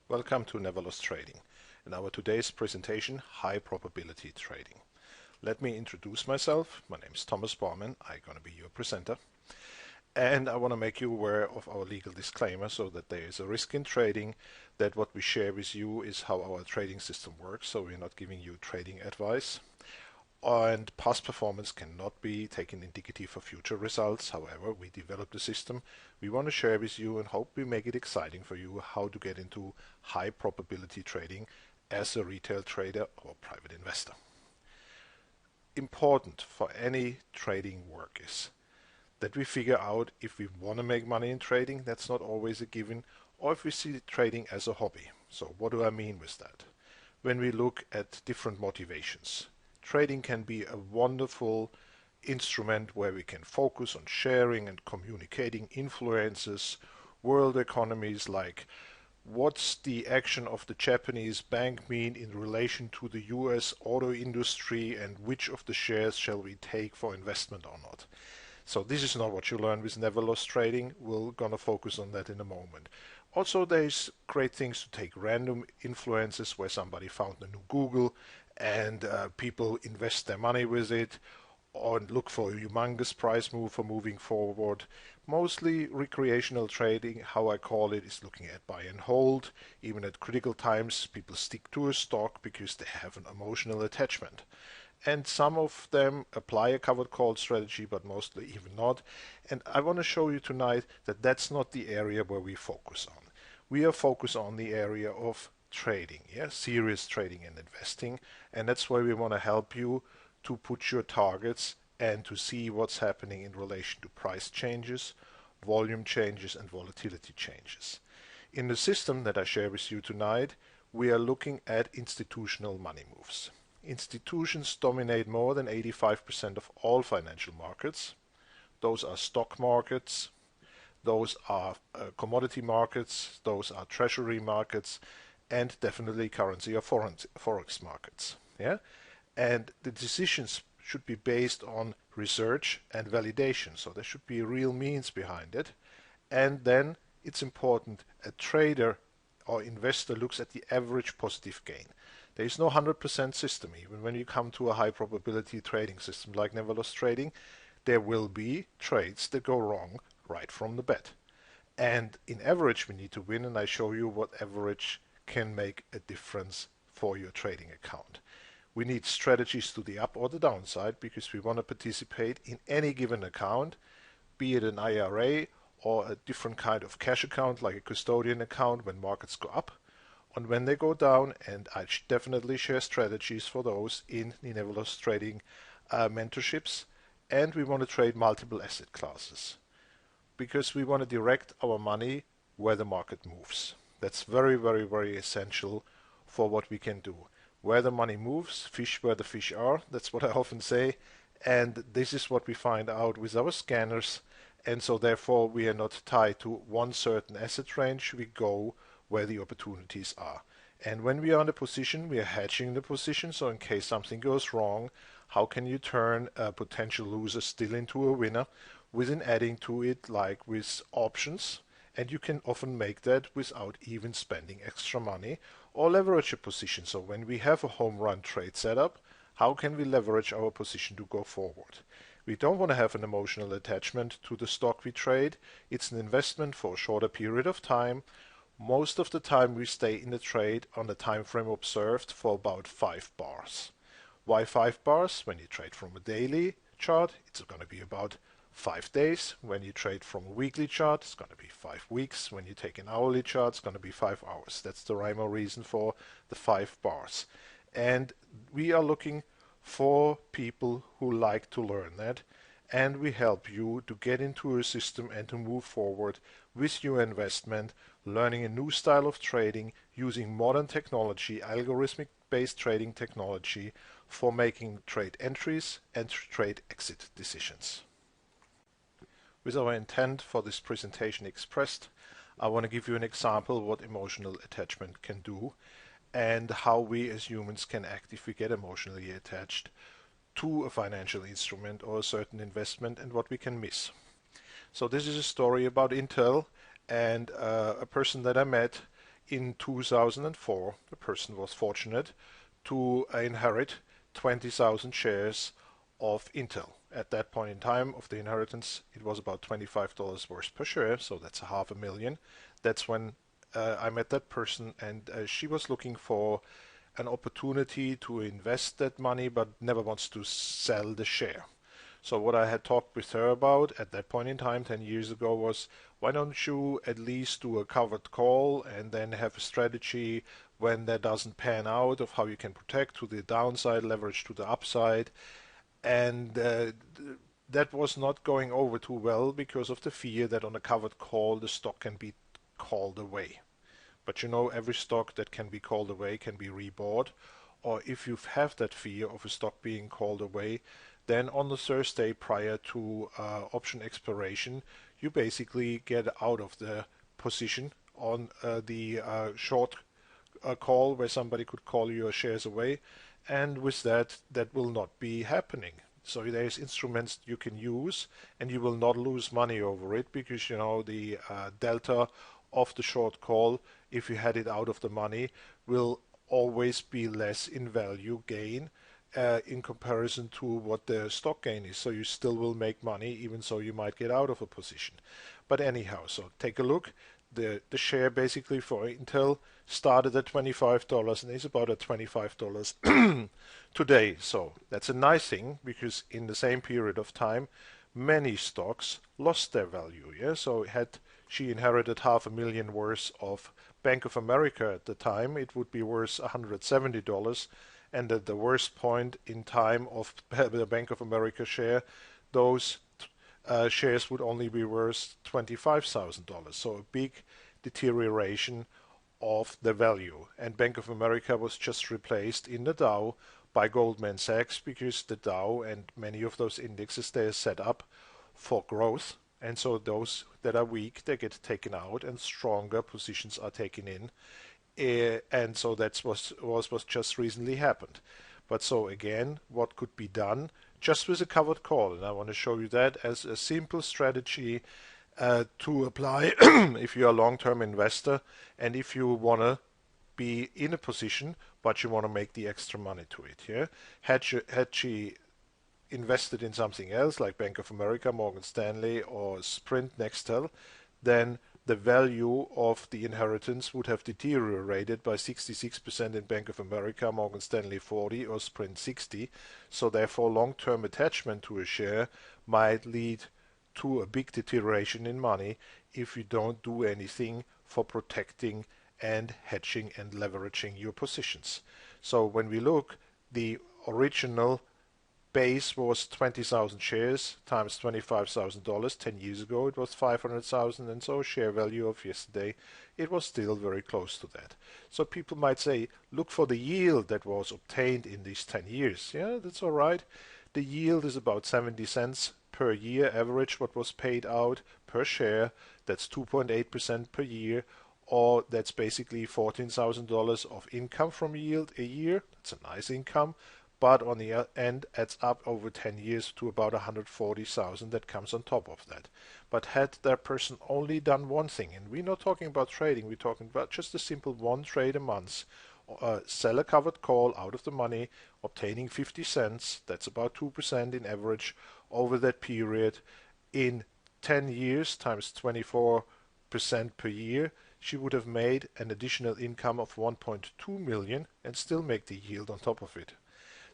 Welcome to NeverLossTrading. In our today's presentation, high probability trading. Let me introduce myself. My name is Thomas Borman. I'm going to be your presenter. And I want to make you aware of our legal disclaimer so that there is a risk in trading, that what we share with you is how our trading system works, so we're not giving you trading advice. And past performance cannot be taken indicative for future results. However, we developed the system we want to share with you and hope we make it exciting for you how to get into high probability trading as a retail trader or private investor. Important for any trading work is that we figure out if we want to make money in trading. That's not always a given, or if we see trading as a hobby. So what do I mean with that? When we look at different motivations, trading can be a wonderful instrument where we can focus on sharing and communicating influences, world economies, like what's the action of the Japanese bank mean in relation to the US auto industry, and which of the shares shall we take for investment or not. So this is not what you learn with NeverLossTrading. We're going to focus on that in a moment. Also, there's great things to take random influences where somebody found a new Google and people invest their money with it or look for a humongous price move for moving forward. Mostly recreational trading, how I call it, is looking at buy and hold. Even at critical times, people stick to a stock because they have an emotional attachment. And some of them apply a covered call strategy, but mostly even not. And I want to show you tonight that that's not the area where we focus on. We are focused on the area of trading, serious trading and investing. And that's why we want to help you to put your targets and to see what's happening in relation to price changes, volume changes, and volatility changes. In the system that I share with you tonight, we are looking at institutional money moves. Institutions dominate more than 85% of all financial markets. Those are stock markets, those are commodity markets, those are treasury markets, and definitely currency or forex markets. And the decisions should be based on research and validation, so there should be real means behind it. And then it's important a trader or investor looks at the average positive gain. There is no 100% system. Even when you come to a high probability trading system like NeverLossTrading, there will be trades that go wrong right from the bat. And in average we need to win, and I show you what average can make a difference for your trading account. We need strategies to the up or the downside because we want to participate in any given account, be it an IRA or a different kind of cash account like a custodian account when markets go up, and when they go down. And I definitely share strategies for those in the NeverLossTrading mentorships. And we want to trade multiple asset classes because we want to direct our money where the market moves. That's very, very, very essential for what we can do. Where the money moves, fish where the fish are. That's what I often say. And this is what we find out with our scanners. And so therefore we are not tied to one certain asset range. We go where the opportunities are. And when we are in a position, we are hedging the position. So in case something goes wrong, how can you turn a potential loser still into a winner within adding to it, like with options? And you can often make that without even spending extra money or leverage a position. So when we have a home run trade setup, how can we leverage our position to go forward? We don't want to have an emotional attachment to the stock we trade. It's an investment for a shorter period of time. Most of the time we stay in the trade on the time frame observed for about 5 bars. Why 5 bars? When you trade from a daily chart, it's going to be about 5 days. When you trade from a weekly chart, it's going to be 5 weeks. When you take an hourly chart, it's going to be 5 hours. That's the rhyme or reason for the 5 bars. And we are looking for people who like to learn that, and we help you to get into a system and to move forward with your investment, learning a new style of trading using modern technology, algorithmic based trading technology for making trade entries and trade exit decisions. With our intent for this presentation expressed, I want to give you an example of what emotional attachment can do and how we as humans can act if we get emotionally attached to a financial instrument or a certain investment and what we can miss. So this is a story about Intel and a person that I met in 2004, the person was fortunate to inherit 20,000 shares of Intel. At that point in time of the inheritance, it was about $25 worth per share, so that's $500,000. That's when I met that person, and she was looking for an opportunity to invest that money, but never wants to sell the share. So what I had talked with her about at that point in time, 10 years ago, was why don't you at least do a covered call and then have a strategy when that doesn't pan out of how you can protect to the downside, leverage to the upside. And that was not going over too well because of the fear that on a covered call the stock can be called away. But you know, every stock that can be called away can be rebought. Or if you have that fear of a stock being called away, then on the Thursday prior to option expiration, you basically get out of the position on the short call where somebody could call your shares away, and with that, that will not be happening. So there's instruments you can use, and you will not lose money over it because you know the delta of the short call, if you had it out of the money, will always be less in value gain in comparison to what the stock gain is. So you still will make money even so you might get out of a position. But anyhow, so take a look. The share basically for Intel started at $25 and is about at $25 today. So that's a nice thing because in the same period of time, many stocks lost their value. Yeah, so had she inherited $500,000 worth of Bank of America at the time, it would be worth $170. And at the worst point in time of the Bank of America share, those shares would only be worth $25,000. So a big deterioration of the value. And Bank of America was just replaced in the Dow by Goldman Sachs because the Dow and many of those indexes, they are set up for growth. And so those that are weak, they get taken out and stronger positions are taken in. And so that's what just recently happened. But so again, what could be done just with a covered call? And I want to show you that as a simple strategy to apply if you're a long-term investor and if you want to be in a position but you want to make the extra money to it. Yeah, had she invested in something else like Bank of America, Morgan Stanley, or Sprint, Nextel, then the value of the inheritance would have deteriorated by 66% in Bank of America, Morgan Stanley 40, or Sprint 60. So therefore, long-term attachment to a share might lead to a big deterioration in money if you don't do anything for protecting and hedging and leveraging your positions. So when we look, the original base was 20,000 shares times $25,000. 10 years ago it was 500,000, and so share value of yesterday, it was still very close to that. So people might say, look for the yield that was obtained in these 10 years. Yeah, that's all right. The yield is about 70 cents per year average what was paid out per share. That's 2.8% per year, or that's basically $14,000 of income from yield a year. That's a nice income. But on the end adds up over 10 years to about 140,000 that comes on top of that. But had that person only done one thing, and we're not talking about trading, we're talking about just a simple one trade a month, sell a covered call out of the money, obtaining 50 cents, that's about 2% in average over that period. In 10 years times 24% per year, she would have made an additional income of 1.2 million and still make the yield on top of it.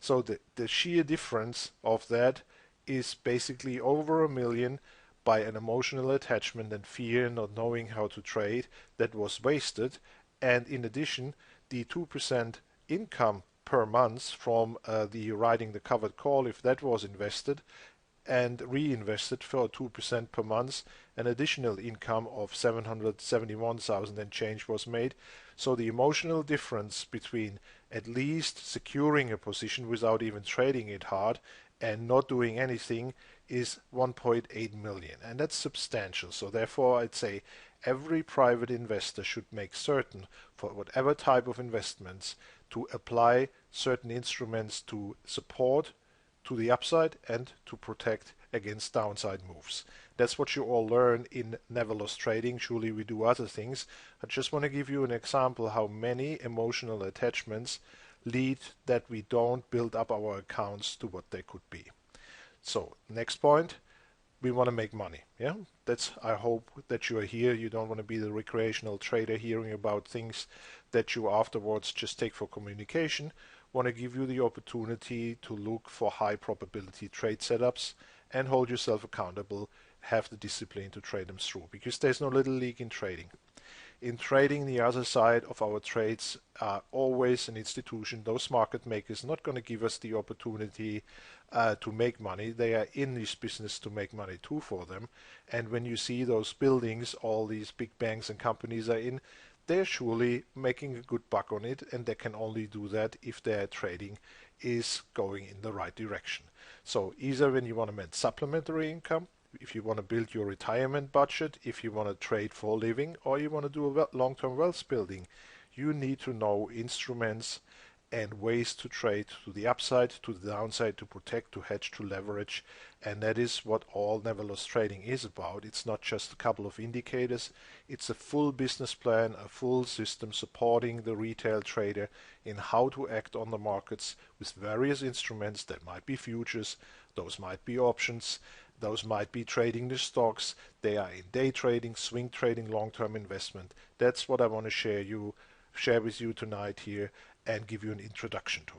So the sheer difference of that is basically over $1 million by an emotional attachment and fear, not knowing how to trade, that was wasted. And in addition, the 2% income per month from the writing the covered call, if that was invested and reinvested for 2% per month, an additional income of 771,000 and change was made. So the emotional difference between at least securing a position without even trading it hard and not doing anything is 1.8 million, and that's substantial. So therefore I'd say every private investor should make certain for whatever type of investments to apply certain instruments to support to the upside and to protect against downside moves. That's what you all learn in NeverLossTrading. Surely we do other things. I just want to give you an example how many emotional attachments lead that we don't build up our accounts to what they could be. So next point, we want to make money. Yeah, that's, I hope that you are here. You don't want to be the recreational trader hearing about things that you afterwards just take for communication. Want to give you the opportunity to look for high probability trade setups and hold yourself accountable, have the discipline to trade them through, because there's no little league in trading. In trading, the other side of our trades are always an institution. Those market makers not going to give us the opportunity to make money. They are in this business to make money too for them. And when you see those buildings, all these big banks and companies are in, they're surely making a good buck on it, and they can only do that if their trading is going in the right direction. So either when you want to make supplementary income, if you want to build your retirement budget, if you want to trade for a living, or you want to do a long-term wealth building, you need to know instruments and ways to trade to the upside, to the downside, to protect, to hedge, to leverage. And that is what all NeverLossTrading is about. It's not just a couple of indicators. It's a full business plan, a full system supporting the retail trader in how to act on the markets with various instruments. That might be futures, those might be options, those might be trading the stocks. They are in day trading, swing trading, long-term investment. That's what I want to share with you tonight here and give you an introduction to.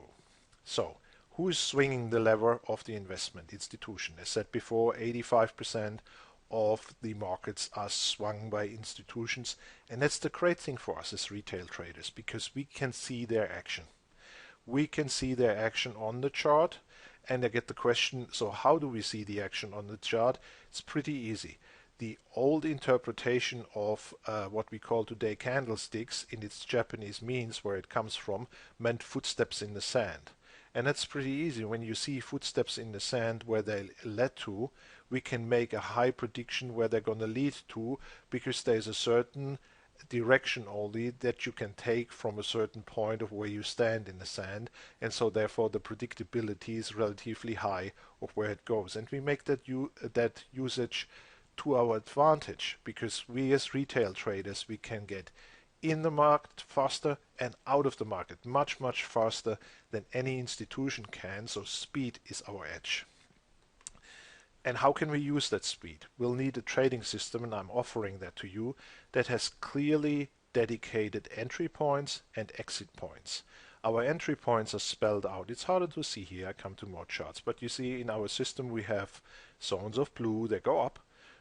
So, who is swinging the lever of the investment institution? As said before, 85% of the markets are swung by institutions, and that's the great thing for us as retail traders, because we can see their action. We can see their action on the chart. And I get the question, so how do we see the action on the chart? It's pretty easy. The old interpretation of what we call today candlesticks in its Japanese means, where it comes from, meant footsteps in the sand. And that's pretty easy. When you see footsteps in the sand where they led to, we can make a high prediction where they're going to lead to, because there's a certain direction only that you can take from a certain point of where you stand in the sand, and so therefore the predictability is relatively high of where it goes. And we make that usage to our advantage, because we as retail traders, we can get in the market faster and out of the market much faster than any institution can. So speed is our edge. And how can we use that speed? We'll need a trading system, and I'm offering that to you, that has clearly dedicated entry points and exit points. Our entry points are spelled out. It's harder to see here. I come to more charts. But you see in our system we have zones of blue, they go up.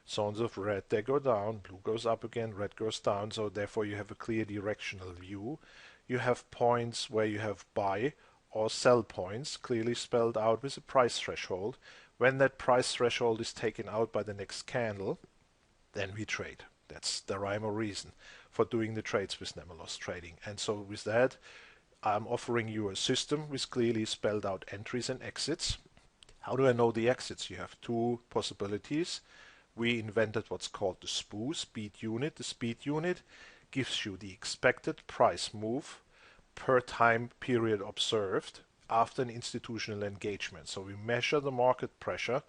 Zones of red, they go down. Blue goes up again, red goes down. So therefore you have a clear directional view. You have points where you have buy or sell points, clearly spelled out with a price threshold. When that price threshold is taken out by the next candle, then we trade. That's the rhyme or reason for doing the trades with NeverLossTrading. And so with that, I'm offering you a system with clearly spelled out entries and exits. How do I know the exits? You have two possibilities. We invented what's called the SPOO, speed unit. The speed unit gives you the expected price move per time period observed after an institutional engagement. So we measure the market pressure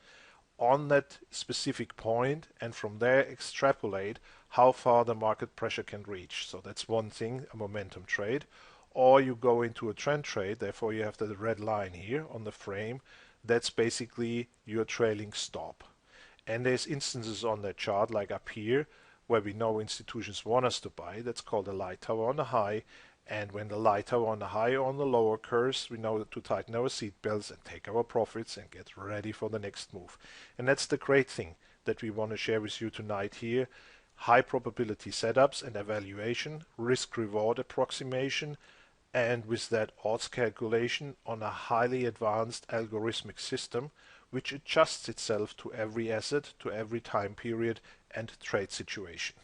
on that specific point, and from there extrapolate how far the market pressure can reach. So that's one thing, a momentum trade. Or you go into a trend trade, therefore you have the red line here on the frame. That's basically your trailing stop. And there's instances on that chart, like up here, where we know institutions want us to buy. That's called a light tower on the high. And when the light tower on the high or on the low occurs, we know to tighten our seat belts and take our profits and get ready for the next move. And that's the great thing that we want to share with you tonight here. High probability setups and evaluation, risk reward approximation, and with that odds calculation on a highly advanced algorithmic system which adjusts itself to every asset, to every time period and trade situation.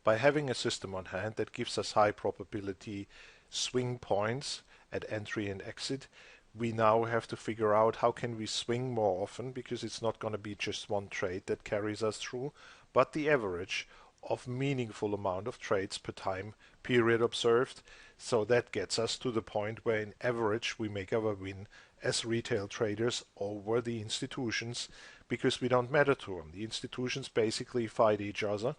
By having a system on hand that gives us high probability swing points at entry and exit, we now have to figure out how can we swing more often, because it's not going to be just one trade that carries us through, but the average of meaningful amount of trades per time period observed. So that gets us to the point where in average we make our win as retail traders over the institutions because we don't matter to them. The institutions basically fight each other,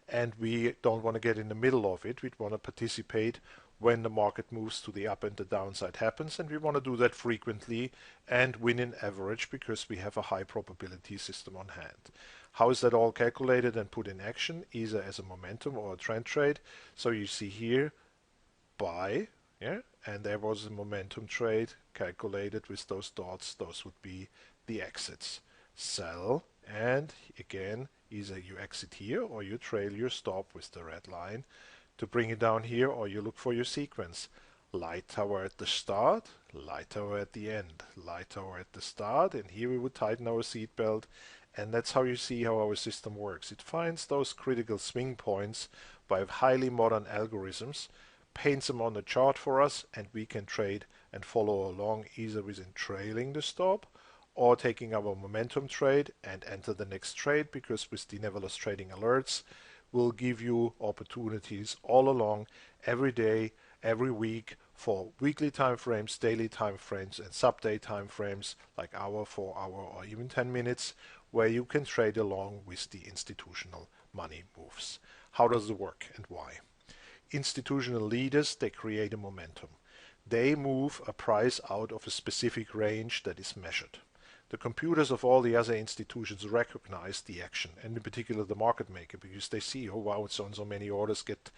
and we don't want to get in the middle of it. We want to participate when the market moves to the up and the downside happens, and we want to do that frequently and win in average because we have a high probability system on hand. How is that all calculated and put in action, either as a momentum or a trend trade? So you see here, buy, yeah, and there was a momentum trade calculated with those dots. Those would be the exits. Sell, and again, either you exit here or you trail your stop with the red line to bring it down here, or you look for your sequence. Light tower at the start, light tower at the end, light tower at the start, and here we would tighten our seat belt, and that's how you see how our system works. It finds those critical swing points by highly modern algorithms, paints them on the chart for us, and we can trade and follow along either within trailing the stop or taking our momentum trade and enter the next trade, because with the NeverLossTrading alerts will give you opportunities all along, every day, every week, for weekly time frames, daily time frames, and sub-day time frames like hour, 4 hour, or even 10 minutes, where you can trade along with the institutional money moves. How does it work and why? Institutional leaders, they create a momentum. They move a price out of a specific range that is measured. The computers of all the other institutions recognize the action, and in particular the market maker, because they see, oh wow, so and so many orders get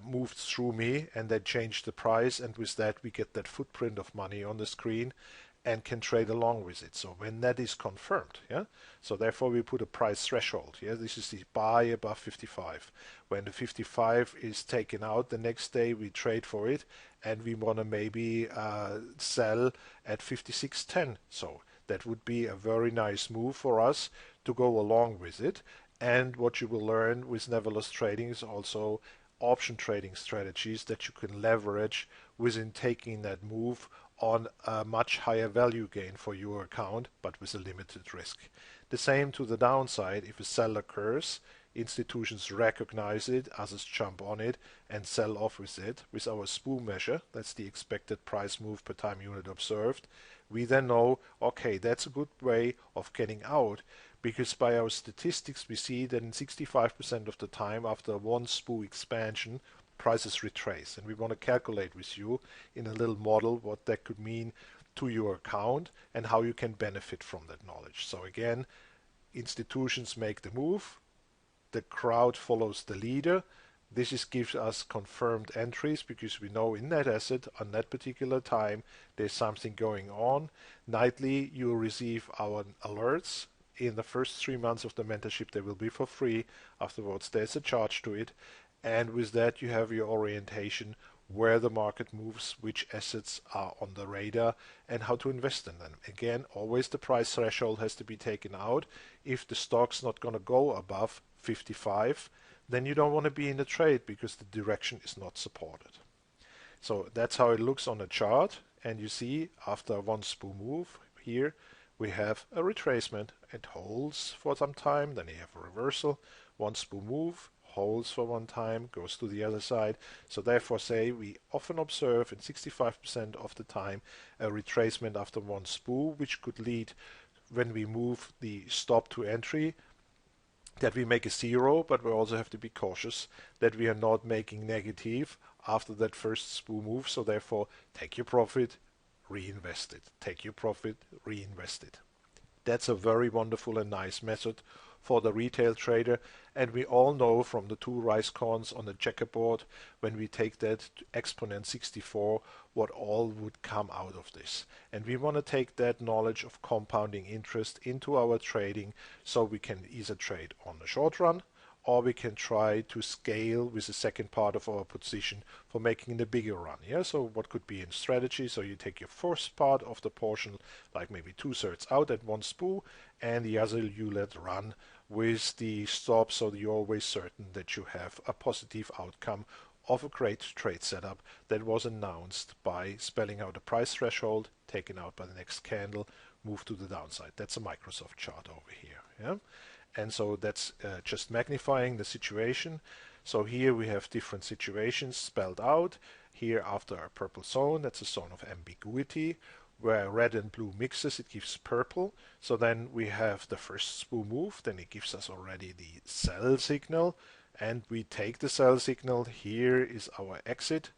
moved through me, and they change the price, and with that we get that footprint of money on the screen and can trade along with it. So when that is confirmed, yeah, so therefore we put a price threshold. Yeah, this is the buy above 55. When the 55 is taken out, the next day we trade for it, and we want to maybe sell at 56.10. So that would be a very nice move for us to go along with it. And what you will learn with NeverLossTrading is also option trading strategies that you can leverage within taking that move on a much higher value gain for your account, but with a limited risk. The same to the downside. If a sell occurs, institutions recognize it, others jump on it and sell off with it. With our SPOO measure, that's the expected price move per time unit observed, we then know, okay, that's a good way of getting out, because by our statistics we see that in 65% of the time after one SPOO expansion, prices retrace. And we want to calculate with you in a little model what that could mean to your account and how you can benefit from that knowledge. So again, institutions make the move, the crowd follows the leader. This gives us confirmed entries because we know in that asset on that particular time there's something going on. Nightly you will receive our alerts. In the first 3 months of the mentorship they will be for free. Afterwards there's a charge to it, and with that you have your orientation, where the market moves, which assets are on the radar, and how to invest in them. Again, always the price threshold has to be taken out. If the stock's not going to go above 55, then you don't want to be in the trade because the direction is not supported. So that's how it looks on a chart, and you see after one SPOO move here we have a retracement. It holds for some time, then you have a reversal, one SPOO move, holds for one time, goes to the other side. So therefore say we often observe in 65% of the time a retracement after one SPOO, which could lead, when we move the stop to entry, that we make a zero, but we also have to be cautious that we are not making negative after that first SPOO move. So therefore take your profit, reinvest it. Take your profit, reinvest it. That's a very wonderful and nice method for the retail trader, and we all know from the two rice corns on the checkerboard, when we take that to exponent 64, what all would come out of this. And we want to take that knowledge of compounding interest into our trading, so we can either trade on the short run, or we can try to scale with the second part of our position for making the bigger run. Yeah, so what could be in strategy? So you take your first part of the portion, like maybe 2/3 out at one SPOO, and the other you let run with the stop, so you're always certain that you have a positive outcome of a great trade setup that was announced by spelling out a price threshold, taken out by the next candle, move to the downside. That's a Microsoft chart over here. Yeah. And so that's just magnifying the situation. So here we have different situations spelled out. Here after a purple zone, that's a zone of ambiguity, where red and blue mixes, it gives purple. So then we have the first SPU move, then it gives us already the sell signal, and we take the sell signal. Here is our exit,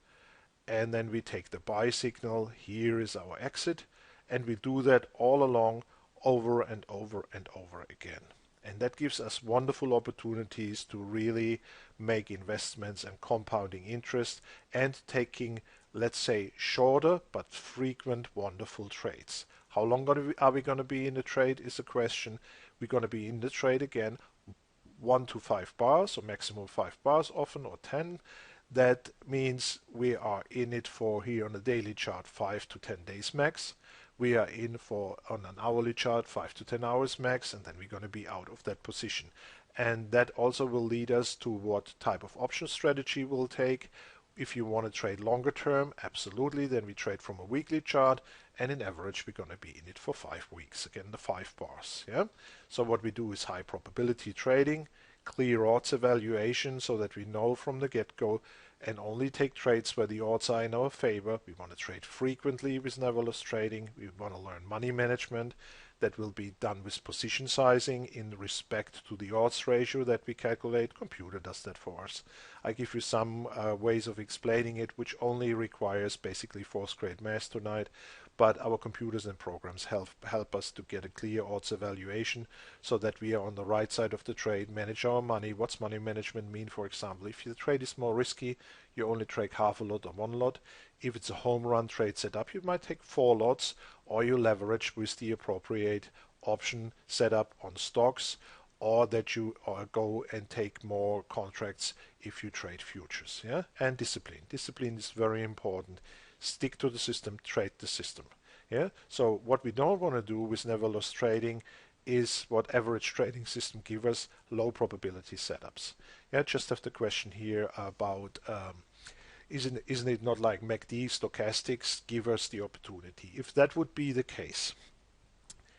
and then we take the buy signal. Here is our exit, and we do that all along over and over and over again. And that gives us wonderful opportunities to really make investments and compounding interest and taking, let's say, shorter but frequent wonderful trades. How long are we going to be in the trade is a question. We're going to be in the trade again 1 to 5 bars, or maximum 5 bars often, or 10. That means we are in it for, here on the daily chart, 5 to 10 days max. We are in for, on an hourly chart, 5 to 10 hours max, and then we're going to be out of that position. And that also will lead us to what type of option strategy we'll take. If you want to trade longer term, absolutely, then we trade from a weekly chart, and in average we're going to be in it for 5 weeks. Again, the 5 bars. Yeah. So what we do is high probability trading, clear odds evaluation, so that we know from the get-go, and only take trades where the odds are in our favor. We want to trade frequently with NeverLossTrading. We want to learn money management. That will be done with position sizing in respect to the odds ratio that we calculate. Computer does that for us. I give you some ways of explaining it, which only requires basically 4th grade math tonight. But our computers and programs help us to get a clear odds evaluation so that we are on the right side of the trade, manage our money. What's money management mean? For example, if the trade is more risky, you only trade half a lot or 1 lot. If it's a home run trade setup, you might take 4 lots, or you leverage with the appropriate option setup on stocks, or that you go and take more contracts if you trade futures. Yeah, and discipline. Discipline is very important. Stick to the system, trade the system. Yeah. So what we don't want to do with NeverLossTrading is what average trading system gives us, low probability setups. Yeah. Just have the question here about isn't it not like MACD stochastics give us the opportunity? If that would be the case,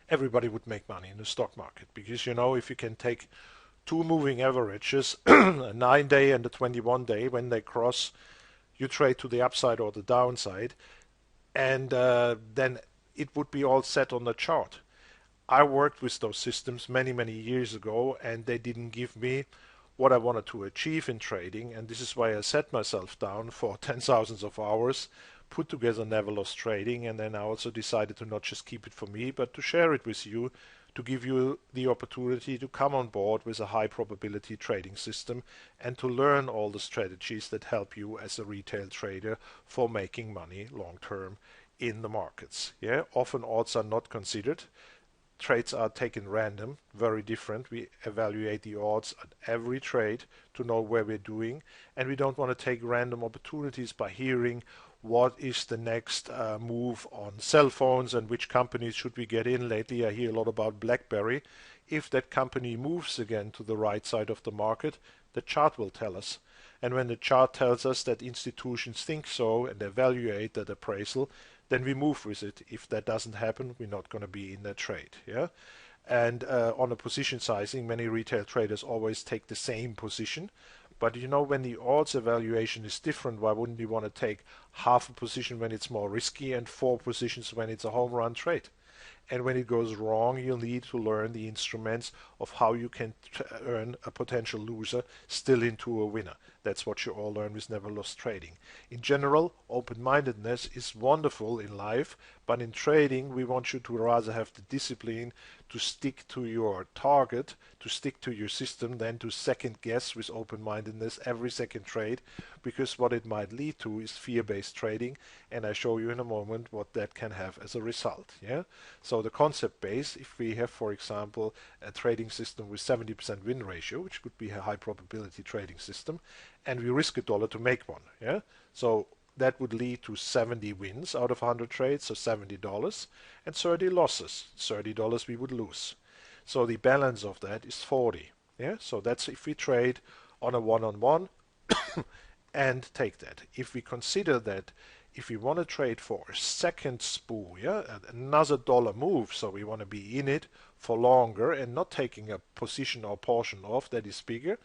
everybody would make money in the stock market, because if you can take 2 moving averages, a 9-day and a 21-day, when they cross, you trade to the upside or the downside, and then it would be all set on the chart. I worked with those systems many years ago, and they didn't give me what I wanted to achieve in trading, and this is why I set myself down for 10,000s of hours, put together NeverLossTrading, and then I also decided to not just keep it for me, but to share it with you, to give you the opportunity to come on board with a high probability trading system and to learn all the strategies that help you as a retail trader for making money long term in the markets. Yeah, often odds are not considered. Trades are taken random, very different. We evaluate the odds at every trade to know where we're doing, and we don't want to take random opportunities by hearing what is the next move on cell phones and which companies should we get in. Lately I hear a lot about BlackBerry. If that company moves again to the right side of the market, the chart will tell us. And when the chart tells us that institutions think so and evaluate that appraisal, then we move with it. If that doesn't happen, we're not going to be in that trade. Yeah. And on a position sizing, many retail traders always take the same position. But when the odds evaluation is different, why wouldn't you want to take half a position when it's more risky and 4 positions when it's a home run trade? And when it goes wrong, you'll need to learn the instruments of how you can turn a potential loser still into a winner. That's what you all learn with NeverLossTrading. In general, open-mindedness is wonderful in life, but in trading, we want you to rather have the discipline to stick to your target, to stick to your system, than to second guess with open-mindedness every second trade, because what it might lead to is fear-based trading, and I show you in a moment what that can have as a result. Yeah. So the concept base, if we have, for example, a trading system with 70% win ratio, which could be a high probability trading system, and we risk $1 to make one. Yeah. So that would lead to 70 wins out of 100 trades, so $70, and 30 losses. $30 we would lose. So the balance of that is 40. Yeah. So that's if we trade on a one-on-one and take that. If we consider that if we want to trade for a second SPU, yeah, another dollar move, so we want to be in it for longer and not taking a position or portion off that is bigger,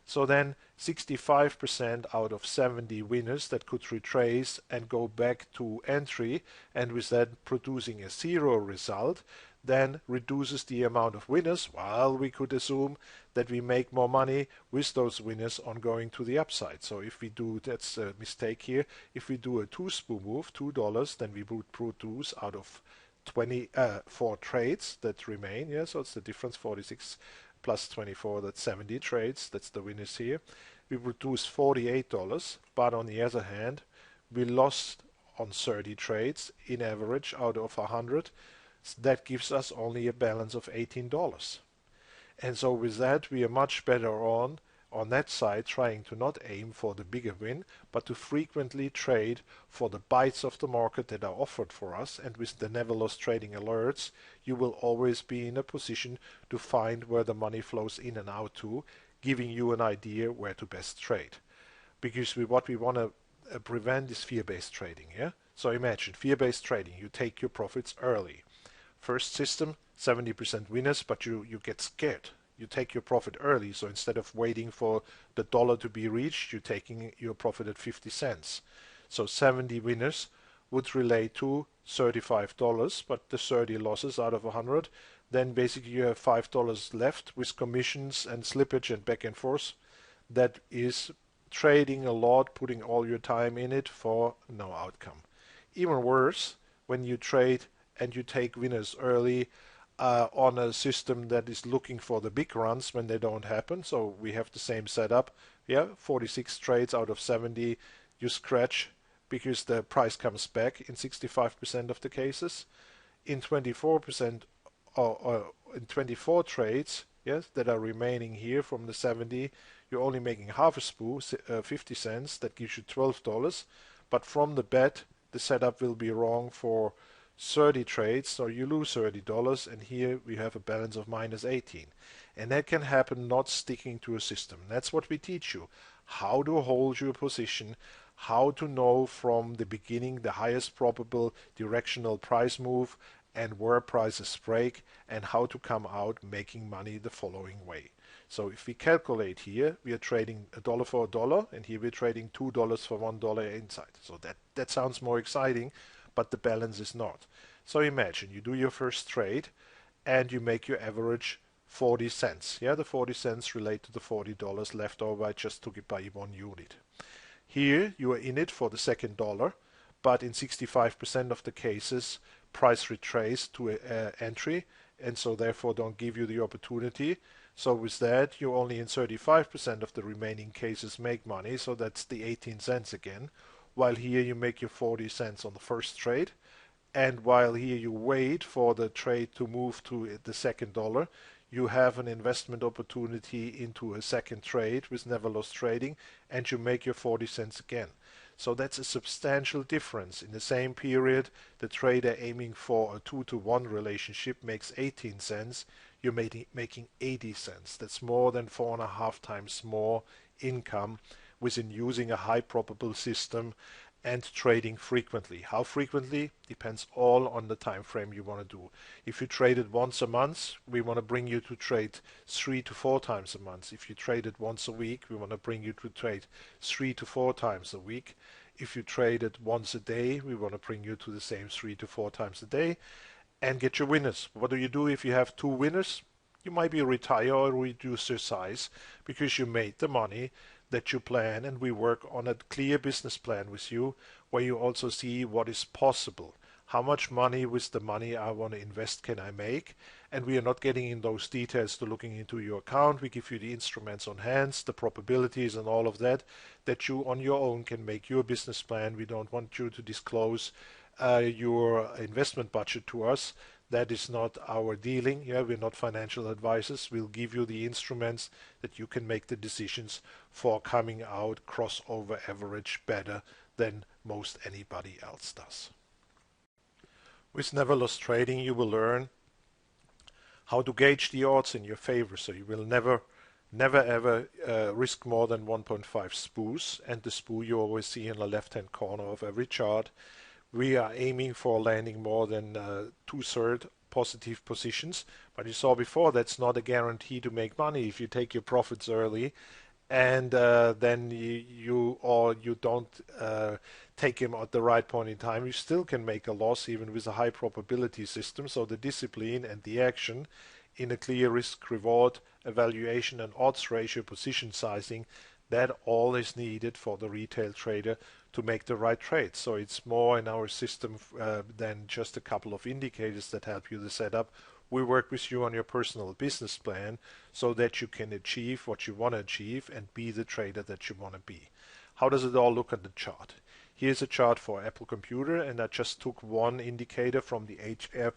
So then 65% out of 70 winners that could retrace and go back to entry, and with that producing a zero result, then reduces the amount of winners, while we could assume that we make more money with those winners on going to the upside. So if we do, that's a mistake here, if we do a 2-SPU move, $2, then we would produce out of 24 trades that remain. Yeah, so it's the difference, 46 plus 24, that's 70 trades, that's the winners here. We produce $48, but on the other hand, we lost on 30 trades in average out of 100. That gives us only a balance of $18. And so with that, we are much better on that side, trying to not aim for the bigger win, but to frequently trade for the bites of the market that are offered for us. And with the never loss trading alerts, you will always be in a position to find where the money flows in and out to, giving you an idea where to best trade. Because what we want to prevent is fear-based trading. Yeah. So imagine fear-based trading. You take your profits early. First system, 70% winners, but you get scared. You take your profit early, so instead of waiting for the dollar to be reached, you're taking your profit at 50 cents. So 70 winners would relate to $35, but the 30 losses out of 100, then basically you have $5 left with commissions and slippage and back and forth. That is trading a lot, putting all your time in it for no outcome. Even worse, when you trade and you take winners early on a system that is looking for the big runs when they don't happen. So we have the same setup. Yeah, 46 trades out of 70 you scratch because the price comes back in 65% of the cases. In 24% or in 24 trades, yes, that are remaining here from the 70, you're only making half a SPU, 50 cents. That gives you $12. But from the bet, the setup will be wrong for 30 trades, so you lose $30, and here we have a balance of minus 18. And that can happen not sticking to a system. That's what we teach you. How to hold your position, how to know from the beginning the highest probable directional price move and where prices break, and how to come out making money the following way. So if we calculate here, we are trading $1 for $1, and here we're trading $2 for $1 inside. So that sounds more exciting, but the balance is not. So imagine you do your first trade and you make your average 40 cents. Yeah, the 40 cents relate to the $40 left over. I just took it by 1 unit. Here you are in it for the second dollar, but in 65% of the cases price retrace to entry, and so therefore don't give you the opportunity. So with that, you only in 35% of the remaining cases make money, so that's the 18 cents again. While here you make your 40 cents on the first trade, and while here you wait for the trade to move to the second dollar, you have an investment opportunity into a second trade with never loss trading, and you make your 40 cents again. So that's a substantial difference. In the same period, the trader aiming for a 2-to-1 relationship makes 18 cents. You're making 80 cents. That's more than 4.5 times more income within using a high probable system and trading frequently. How frequently depends all on the time frame you want to do. If you trade it once a month, we want to bring you to trade 3 to 4 times a month. If you trade it once a week, we want to bring you to trade 3 to 4 times a week. If you trade it once a day, we want to bring you to the same 3 to 4 times a day and get your winners. What do you do if you have 2 winners? You might be retire or reduce your size because you made the money that you plan, and we work on a clear business plan with you where you also see what is possible. How much money with the money I want to invest can I make? And we are not getting in those details to looking into your account. We give you the instruments on hands, the probabilities and all of that, that you on your own can make your business plan. We don't want you to disclose your investment budget to us. That is not our dealing. Yeah, we're not financial advisors. We'll give you the instruments that you can make the decisions for coming out crossover average better than most anybody else does. With never loss trading, you will learn how to gauge the odds in your favor. So you will never ever risk more than 1.5 SPUs, and the SPU you always see in the left-hand corner of every chart. We are aiming for landing more than 2/3 positive positions, but you saw before that's not a guarantee to make money if you take your profits early and then you don't take him at the right point in time, you still can make a loss even with a high probability system. So the discipline and the action in a clear risk reward evaluation and odds ratio position sizing, that all is needed for the retail trader to make the right trade. So it's more in our system than just a couple of indicators that help you to set up. We work with you on your personal business plan so that you can achieve what you want to achieve and be the trader that you want to be. How does it all look on the chart? Here's a chart for Apple Computer, and I just took one indicator from the HF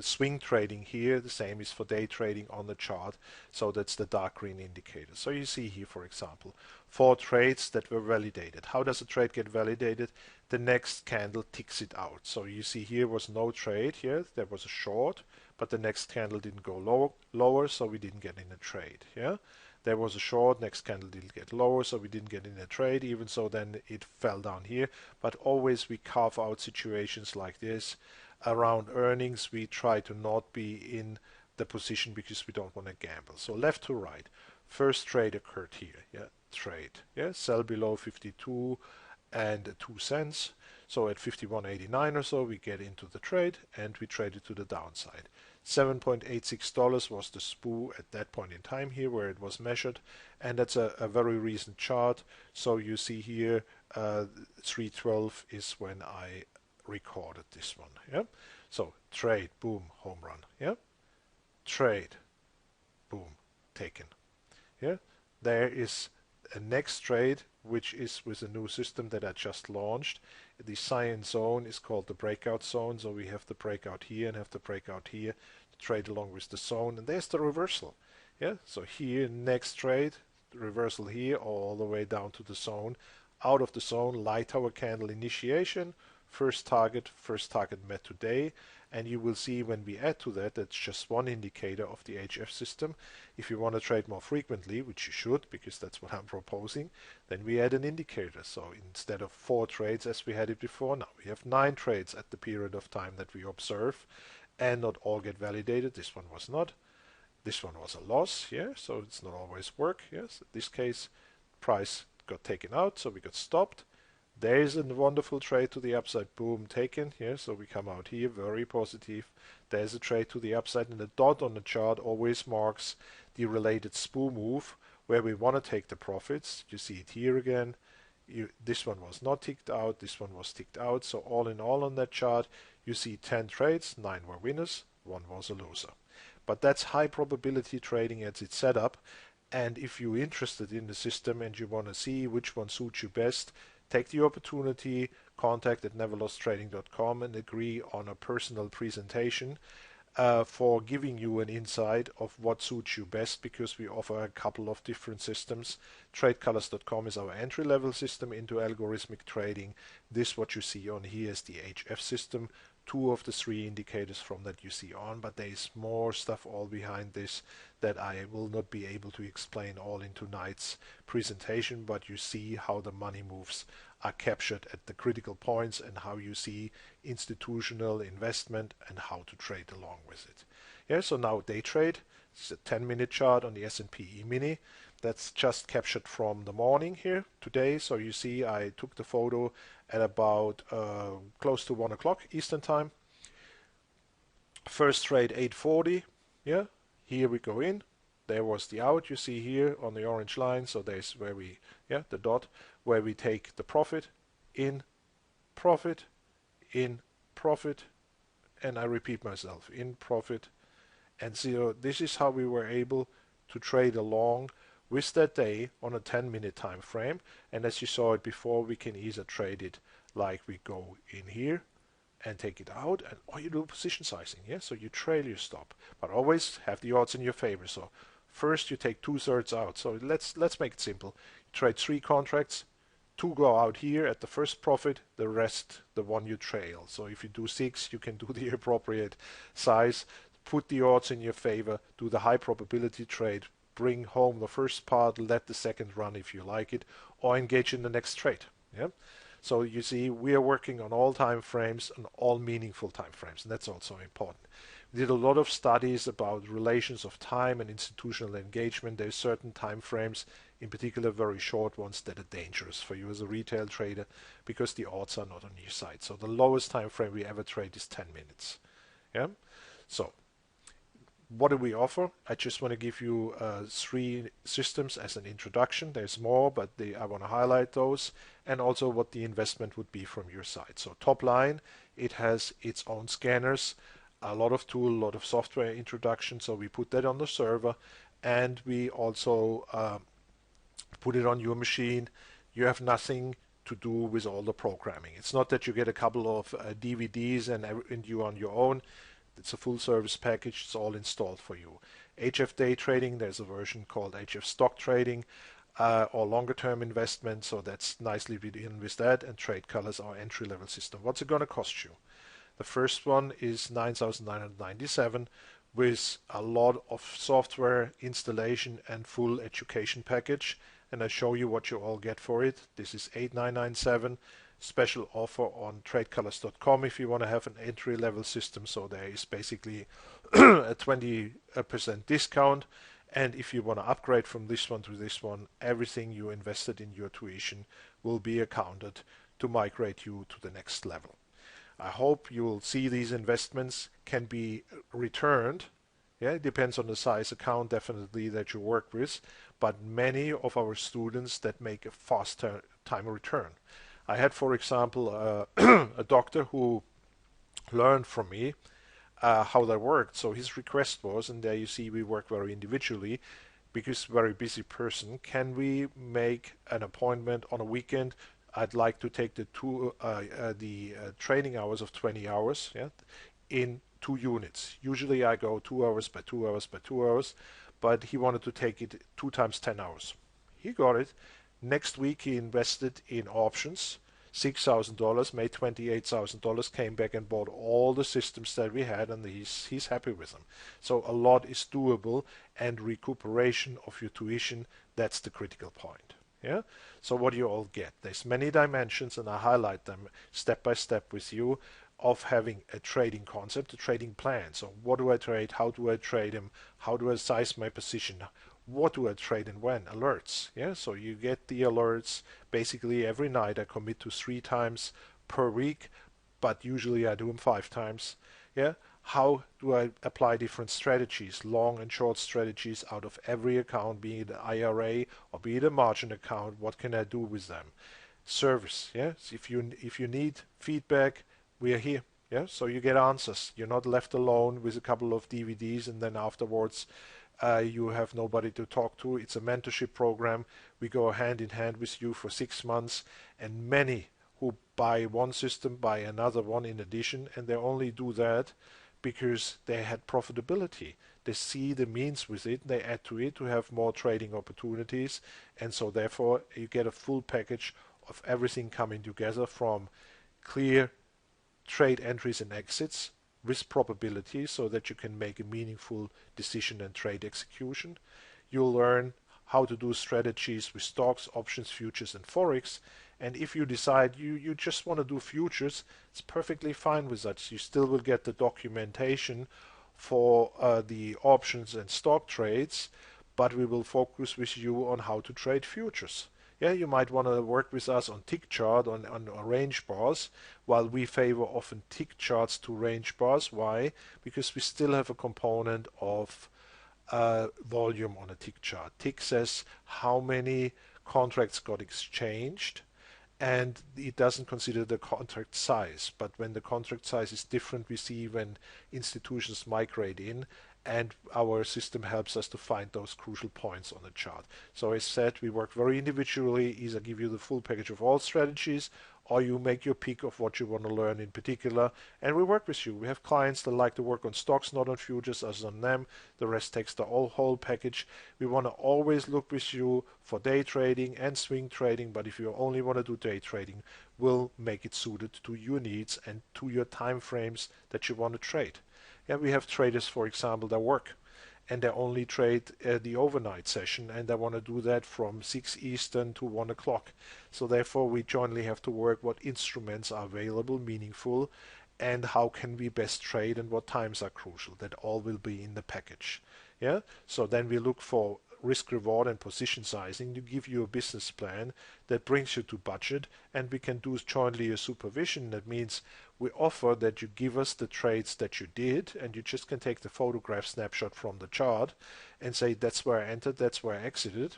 swing trading here. The same is for day trading on the chart. So that's the dark green indicator. So you see here, for example, 4 trades that were validated. How does a trade get validated? The next candle ticks it out. So you see here was no trade here. There was a short, but the next candle didn't go lower, so we didn't get in a trade. Yeah. There was a short, next candle didn't get lower, so we didn't get in a trade. Even so, then it fell down here. But always we carve out situations like this. Around earnings, we try to not be in the position because we don't want to gamble. So left to right, first trade occurred here. Yeah, trade. Yeah, sell below 52 and 2 cents. So at 51.89 or so, we get into the trade and we trade it to the downside. $7.86 was the SPOO at that point in time here where it was measured, and that's a very recent chart. So you see here 312 is when I recorded this one. Yeah, so trade, boom, home run. Yeah, trade, boom, taken. Yeah, there is a next trade which is with a new system that I just launched. The cyan zone is called the breakout zone, so we have the breakout here and have the breakout here to trade along with the zone, and there's the reversal. Yeah, so here next trade, the reversal here all the way down to the zone. Out of the zone, light tower candle initiation, first target met today, and you will see when we add to that, that's just one indicator of the HF system. If you want to trade more frequently, which you should, because that's what I'm proposing, then we add an indicator. So instead of 4 trades as we had it before, now we have 9 trades at the period of time that we observe, and not all get validated. This one was not. This one was a loss, yeah, so it's not always work. Yes, in this case, price got taken out, so we got stopped. There is a wonderful trade to the upside, boom, taken here. So we come out here, very positive. There's a trade to the upside, and the dot on the chart always marks the related SPOO move where we want to take the profits. You see it here again. This one was not ticked out, this one was ticked out. So all in all on that chart, you see 10 trades, 9 were winners, 1 was a loser. But that's high probability trading as it's set up. And if you're interested in the system and you want to see which one suits you best, take the opportunity, contact at NeverLossTrading.com and agree on a personal presentation for giving you an insight of what suits you best, because we offer a couple of different systems. TradeColors.com is our entry-level system into algorithmic trading. This what you see on here is the HF system. 2 of the 3 indicators from that you see on, but there is more stuff all behind this that I will not be able to explain all in tonight's presentation, but you see how the money moves are captured at the critical points and how you see institutional investment and how to trade along with it. Yeah, so now day trade. It's a 10-minute chart on the S&P Emini. That's just captured from the morning here today. So you see I took the photo at about close to 1 o'clock Eastern time. First trade 8:40. Yeah, here we go in. There was the out you see here on the orange line. So there's where we, yeah, the dot where we take the profit, in, profit, in, profit, and I repeat myself, in, profit, and zero. This is how we were able to trade along with that day on a 10-minute time frame. And as you saw it before, we can either trade it like we go in here and take it out, and or you do position sizing. Yeah, so you trail your stop, but always have the odds in your favor. So first you take 2/3 out. So let's make it simple. You trade 3 contracts, 2 go out here at the first profit, the rest the one you trail. So if you do 6, you can do the appropriate size, put the odds in your favor, do the high probability trade, bring home the first part, let the second run if you like it, or engage in the next trade. Yeah. So you see we are working on all time frames and all meaningful time frames, and that's also important. We did a lot of studies about relations of time and institutional engagement. There's certain time frames, in particular very short ones, that are dangerous for you as a retail trader because the odds are not on your side. So the lowest time frame we ever trade is 10 minutes. Yeah. So what do we offer? I just want to give you 3 systems as an introduction. There's more, but I want to highlight those, and also what the investment would be from your side. So top line, it has its own scanners, a lot of tool, a lot of software introduction. So we put that on the server, and we also put it on your machine. You have nothing to do with all the programming. It's not that you get a couple of DVDs and you on your own. It's a full service package. It's all installed for you. HF day trading, there's a version called HF stock trading or longer term investment. So that's nicely in with that. And trade colors, our entry level system. What's it going to cost you? The first one is $9,997 with a lot of software installation and full education package. And I show you what you all get for it. This is $8,997. Special offer on tradecolors.com if you want to have an entry level system. So there is basically a 20% discount. And if you want to upgrade from this one to this one, everything you invested in your tuition will be accounted to migrate you to the next level. I hope you will see these investments can be returned. Yeah, it depends on the size account definitely that you work with, but many of our students that make a fast time return. I had, for example, a doctor who learned from me how that worked. So his request was, and there you see we work very individually, because very busy person, can we make an appointment on a weekend? I'd like to take the training hours of 20 hours, yeah, in 2 units. Usually I go 2 hours by 2 hours by 2 hours, but he wanted to take it 2 times 10 hours. He got it. Next week he invested in options, $6,000, made $28,000, came back and bought all the systems that we had, and he's happy with them. So a lot is doable, and recuperation of your tuition, that's the critical point. Yeah. So what do you all get? There's many dimensions, and I highlight them step by step with you, of having a trading concept, a trading plan. So what do I trade? How do I trade them? How do I size my position? What do I trade and when? Alerts. Yeah. So you get the alerts basically every night. I commit to 3 times per week, but usually I do them 5 times. Yeah. How do I apply different strategies, long and short strategies out of every account, be it an IRA or be it a margin account? What can I do with them? Service. Yeah. So if you need feedback, we are here. Yeah. So you get answers. You're not left alone with a couple of DVDs and then afterwards you have nobody to talk to. It's a mentorship program. We go hand in hand with you for 6 months, and many who buy one system buy another one in addition, and they only do that because they had profitability. They see the means with it, they add to it to have more trading opportunities, and so therefore you get a full package of everything coming together, from clear trade entries and exits with probability so that you can make a meaningful decision and trade execution. You'll learn how to do strategies with stocks, options, futures, and forex. And if you decide you just want to do futures, it's perfectly fine with that. You still will get the documentation for the options and stock trades, but we will focus with you on how to trade futures. Yeah, you might want to work with us on tick chart, on range bars, while we favor often tick charts to range bars. Why? Because we still have a component of volume on a tick chart. Tick says how many contracts got exchanged, and it doesn't consider the contract size. But when the contract size is different, we see when institutions migrate in, and our system helps us to find those crucial points on the chart. So as said, we work very individually. Either give you the full package of all strategies, or you make your pick of what you want to learn in particular, and we work with you. We have clients that like to work on stocks, not on futures, as on them. The rest takes the whole package. We want to always look with you for day trading and swing trading, but if you only want to do day trading, we'll make it suited to your needs and to your time frames that you want to trade. Yeah, we have traders, for example, that work and they only trade the overnight session, and they want to do that from 6 Eastern to 1 o'clock. So therefore we jointly have to work what instruments are available, meaningful, and how can we best trade and what times are crucial. That all will be in the package. Yeah. So then we look for risk reward and position sizing to give you a business plan that brings you to budget, and we can do jointly a supervision. That means we offer that you give us the trades that you did, and you just can take the photograph snapshot from the chart and say that's where I entered, that's where I exited.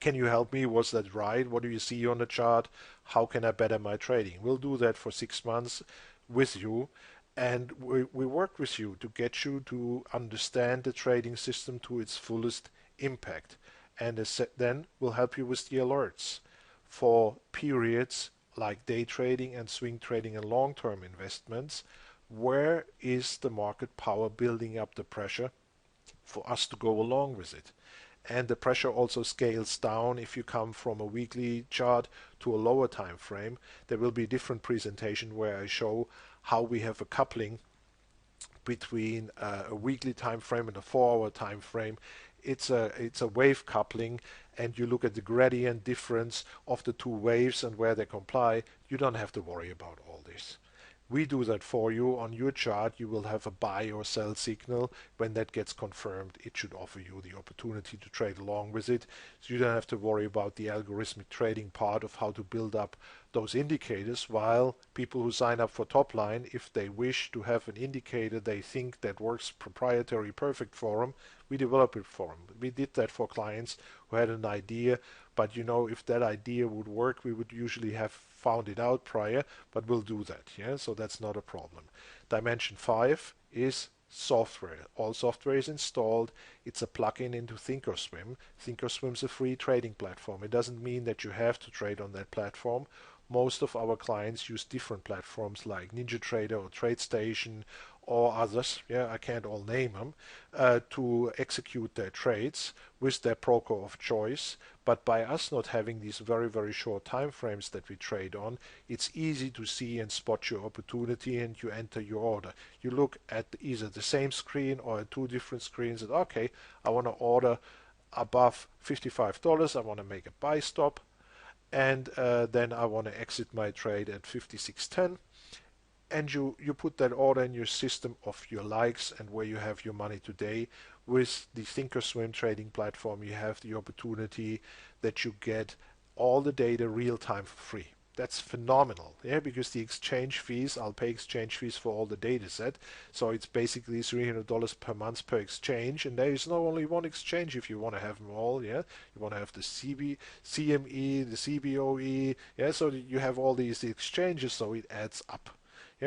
Can you help me? Was that right? What do you see on the chart? How can I better my trading? We'll do that for 6 months with you, and we work with you to get you to understand the trading system to its fullest impact. And then we'll help you with the alerts for periods like day trading and swing trading and long-term investments. Where is the market power building up the pressure for us to go along with it? And the pressure also scales down if you come from a weekly chart to a lower time frame. There will be a different presentation where I show how we have a coupling between a weekly time frame and a 4-hour time frame. It's a wave coupling, and you look at the gradient difference of the two waves and where they comply. You don't have to worry about all this. We do that for you. On your chart, you will have a buy or sell signal. When that gets confirmed, it should offer you the opportunity to trade along with it. So you don't have to worry about the algorithmic trading part of how to build up those indicators, while people who sign up for Topline, if they wish to have an indicator they think that works proprietary perfect for them, we develop it for them. We did that for clients who had an idea, but if that idea would work, we would usually have found it out prior, but we'll do that. Yeah, so that's not a problem. Dimension 5 is software. All software is installed. It's a plugin into thinkorswim. Thinkorswim's a free trading platform. It doesn't mean that you have to trade on that platform. Most of our clients use different platforms like NinjaTrader or TradeStation or others, I can't all name them, to execute their trades with their broker of choice. But by us not having these very, very short time frames that we trade on, it's easy to see and spot your opportunity, and you enter your order. You look at either the same screen or at two different screens and, okay, I want to order above $55. I want to make a buy stop, and then I want to exit my trade at 56.10. And you put that order in your system of your likes and where you have your money today. With the thinkorswim trading platform, you have the opportunity that you get all the data real time for free. That's phenomenal, because the exchange fees, I'll pay exchange fees for all the data set. So it's basically $300 per month per exchange, and there is not only one exchange if you want to have them all. You want to have the CME, the CBOE, so you have all these exchanges, so it adds up.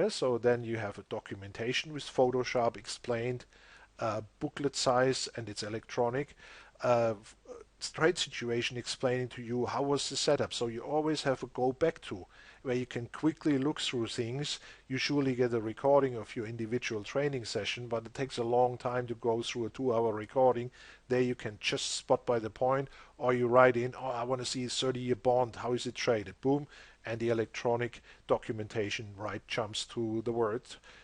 So then you have a documentation with Photoshop explained, booklet size, and it's electronic. Trade situation explaining to you how was the setup. So you always have a go back to where you can quickly look through things. You surely get a recording of your individual training session, but it takes a long time to go through a 2-hour recording. There you can just spot by the point, or you write in, I want to see a 30-year bond, how is it traded? Boom. And the electronic documentation jumps to the word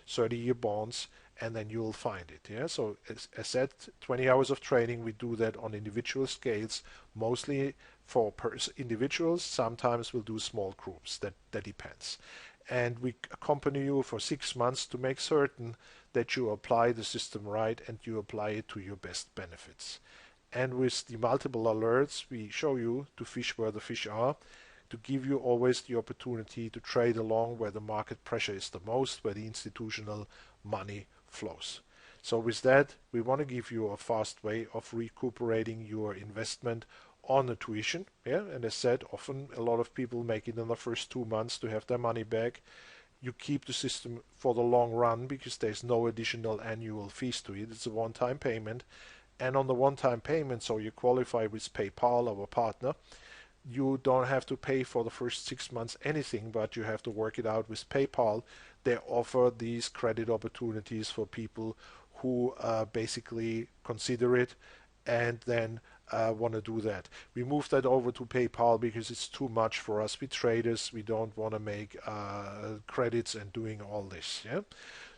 30-year bonds, and then you'll find it. So as said, 20 hours of training. We do that on individual scales, mostly for individuals. Sometimes we'll do small groups. That depends. And we accompany you for 6 months to make certain that you apply the system right and you apply it to your best benefits. And with the multiple alerts, we show you to fish where the fish are, to give you always the opportunity to trade along where the market pressure is the most, where the institutional money flows. So with that, we want to give you a fast way of recuperating your investment on the tuition. And as said, often a lot of people make it in the first 2 months to have their money back. You keep the system for the long run because there's no additional annual fees to it. It's a one-time payment. And on the one-time payment, so you qualify with PayPal, our partner, you don't have to pay for the first 6 months anything, but you have to work it out with PayPal. They offer these credit opportunities for people who basically consider it and then want to do that. We moved that over to PayPal because it's too much for us. We traders, we don't want to make credits and doing all this.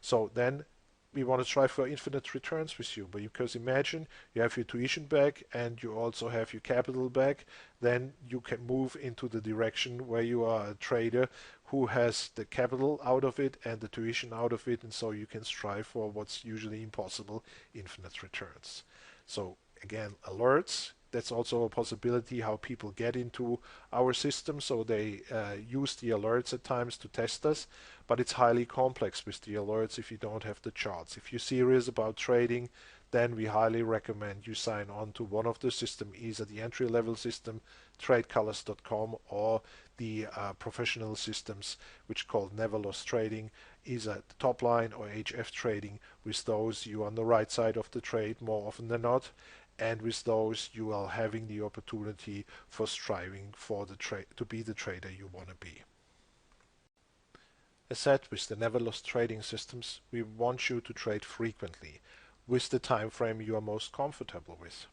So then we want to strive for infinite returns with you. But because imagine you have your tuition back and you also have your capital back, then you can move into the direction where you are a trader who has the capital out of it and the tuition out of it, and so you can strive for what's usually impossible, infinite returns. So again, alerts. That's also a possibility how people get into our system. So they use the alerts at times to test us, but it's highly complex with the alerts if you don't have the charts. If you're serious about trading, then we highly recommend you sign on to one of the system, either the entry-level system, tradecolors.com, or the professional systems, which called NeverLossTrading, either the top line or HF trading. With those, you are on the right side of the trade more often than not, and with those you are having the opportunity for striving for the trade to be the trader you want to be. As said, with the NeverLossTrading systems, we want you to trade frequently with the time frame you are most comfortable with.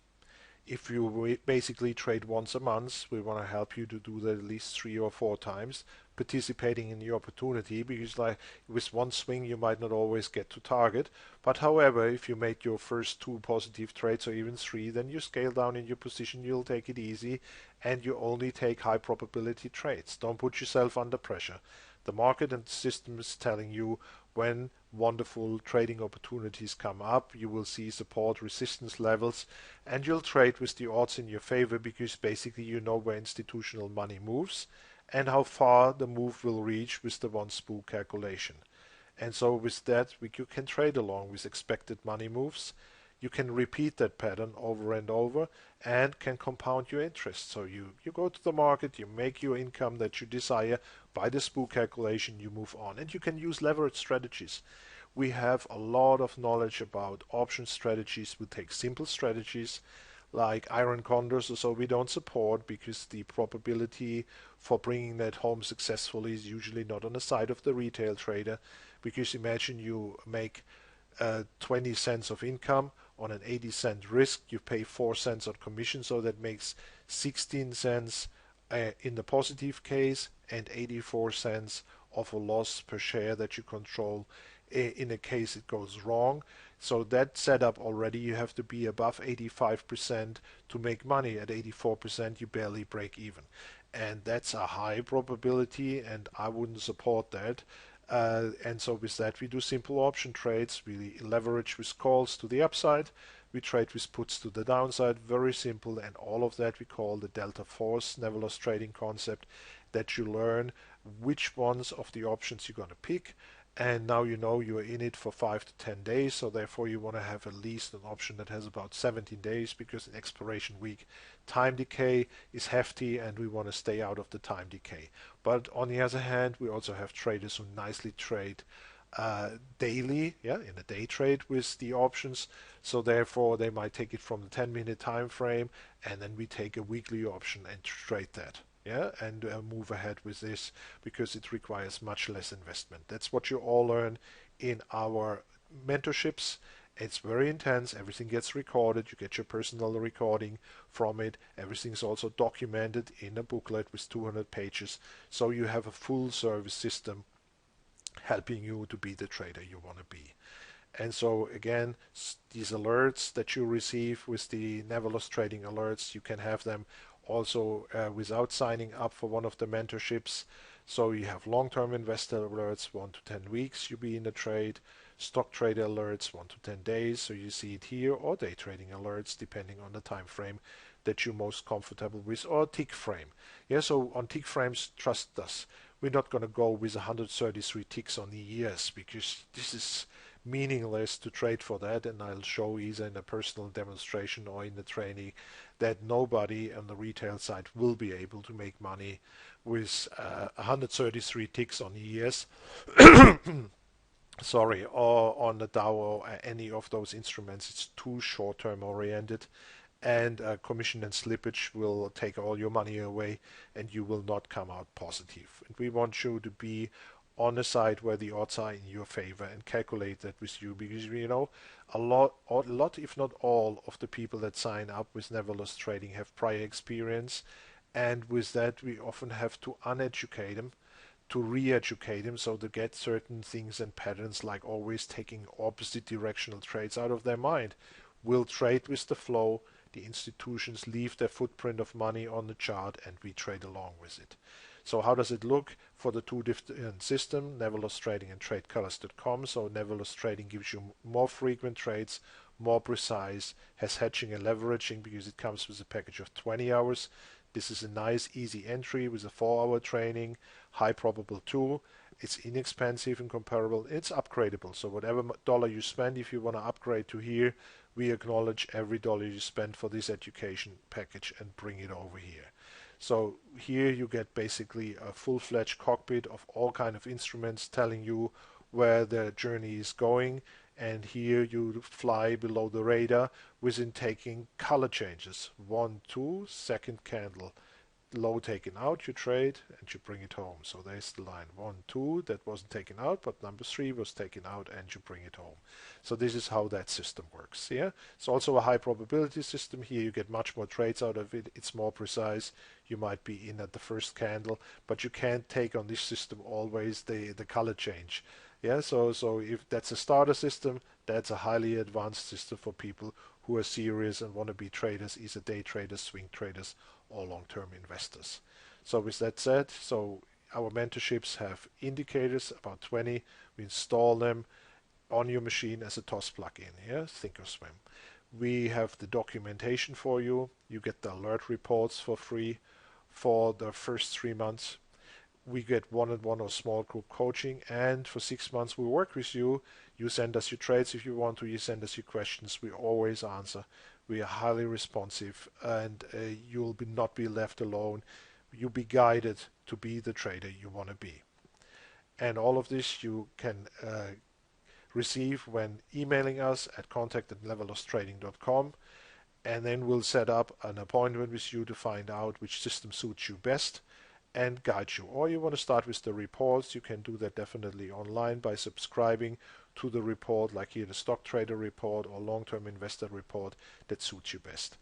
If you basically trade once a month, we want to help you to do that at least 3 or 4 times, participating in the opportunity, because like with one swing you might not always get to target. But however, if you make your first 2 positive trades or even 3, then you scale down in your position, you'll take it easy, and you only take high probability trades. Don't put yourself under pressure. The market and the system is telling you when wonderful trading opportunities come up. You will see support, resistance levels, and you'll trade with the odds in your favor, because basically you know where institutional money moves and how far the move will reach with the one spook calculation. And so with that, you can trade along with expected money moves. You can repeat that pattern over and over and can compound your interest. So you go to the market, you make your income that you desire by the spook calculation, you move on. And you can use leverage strategies. We have a lot of knowledge about option strategies. We take simple strategies like iron condors or so we don't support, because the probability for bringing that home successfully is usually not on the side of the retail trader. Because imagine you make 20 cents of income on an 80-cent risk, you pay 4 cents on commission, so that makes 16 cents in the positive case and 84 cents of a loss per share that you control in a case it goes wrong. So that setup already, you have to be above 85% to make money. At 84% you barely break even, and that's a high probability, and I wouldn't support that. And so with that, we do simple option trades. We leverage with calls to the upside. We trade with puts to the downside. Very simple. And all of that we call the delta force NeverLossTrading concept, that you learn which ones of the options you're going to pick. And now you know you're in it for 5 to 10 days, so therefore you want to have at least an option that has about 17 days, because in expiration week time decay is hefty and we want to stay out of the time decay. But on the other hand, we also have traders who nicely trade daily, in a day trade with the options, so therefore they might take it from the 10-minute time frame, and then we take a weekly option and trade that. And move ahead with this, because it requires much less investment. That's what you all learn in our mentorships. It's very intense. Everything gets recorded. You get your personal recording from it. Everything's also documented in a booklet with 200 pages. So you have a full service system helping you to be the trader you want to be. And so again, these alerts that you receive with the NeverLossTrading alerts, you can have them also without signing up for one of the mentorships. So you have long-term investor alerts, 1 to 10 weeks you be in a trade, stock trader alerts, 1 to 10 days, so you see it here, or day trading alerts depending on the time frame that you're most comfortable with, or tick frame. So on tick frames, trust us, we're not going to go with 133 ticks on the ES, because this is meaningless to trade for that, and I'll show either in a personal demonstration or in the training that nobody on the retail side will be able to make money with 133 ticks on ES sorry, or on the Dow or any of those instruments. It's too short-term oriented, and commission and slippage will take all your money away and you will not come out positive. And we want you to be on a side where the odds are in your favor, and calculate that with you, because a lot if not all of the people that sign up with NeverLossTrading have prior experience, and with that we often have to uneducate them to re-educate him, so to get certain things and patterns like always taking opposite directional trades out of their mind. We'll trade with the flow, the institutions leave their footprint of money on the chart, and we trade along with it. So how does it look for the two different systems, NeverLossTrading and TradeColors.com? So NeverLossTrading gives you more frequent trades, more precise, has hedging and leveraging because it comes with a package of 20 hours. This is a nice easy entry with a 4-hour training, high probable tool. It's inexpensive and comparable. It's upgradable. So whatever dollar you spend, if you want to upgrade to here, we acknowledge every dollar you spend for this education package and bring it over here. So here you get basically a full-fledged cockpit of all kind of instruments telling you where the journey is going, and here you fly below the radar within taking color changes. 1, 2, second candle, low taken out, you trade and you bring it home. So there's the line 1, 2 that wasn't taken out, but number 3 was taken out and you bring it home. So this is how that system works. Yeah, it's also a high probability system. Here you get much more trades out of it. It's more precise. You might be in at the first candle, but you can't take on this system always the color change. Yeah, so if that's a starter system, that's a highly advanced system for people who are serious and want to be traders, either day traders, swing traders, or long-term investors. So with that said, so our mentorships have indicators, about 20. We install them on your machine as a TOS plugin, yeah, Thinkorswim. We have the documentation for you. You get the alert reports for free for the first 3 months. We get one-on-one or small group coaching, and for 6 months we work with you. You send us your trades if you want to, you send us your questions. We always answer. We are highly responsive, and you'll not be left alone. You'll be guided to be the trader you want to be. And all of this you can receive when emailing us at contact@NeverLossTrading.com, and then we'll set up an appointment with you to find out which system suits you best and guide you. Or you want to start with the reports, you can do that definitely online by subscribing to the report, like here the stock trader report or long-term investor report that suits you best.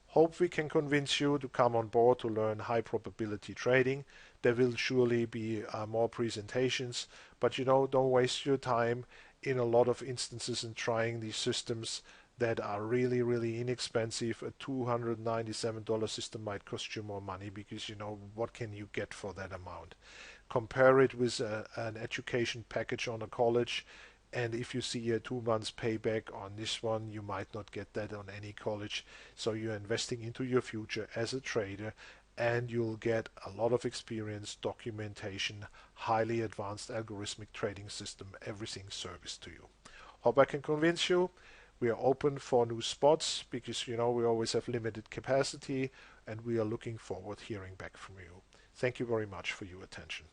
Hope we can convince you to come on board to learn high probability trading. There will surely be more presentations, but don't waste your time in a lot of instances in trying these systems that are really, really inexpensive. A $297 system might cost you more money because what can you get for that amount? Compare it with an education package on a college, and if you see a 2 months payback on this one, you might not get that on any college. So you're investing into your future as a trader, and you'll get a lot of experience, documentation, highly advanced algorithmic trading system, everything service to you. Hope I can convince you. We are open for new spots because we always have limited capacity, and we are looking forward to hearing back from you. Thank you very much for your attention.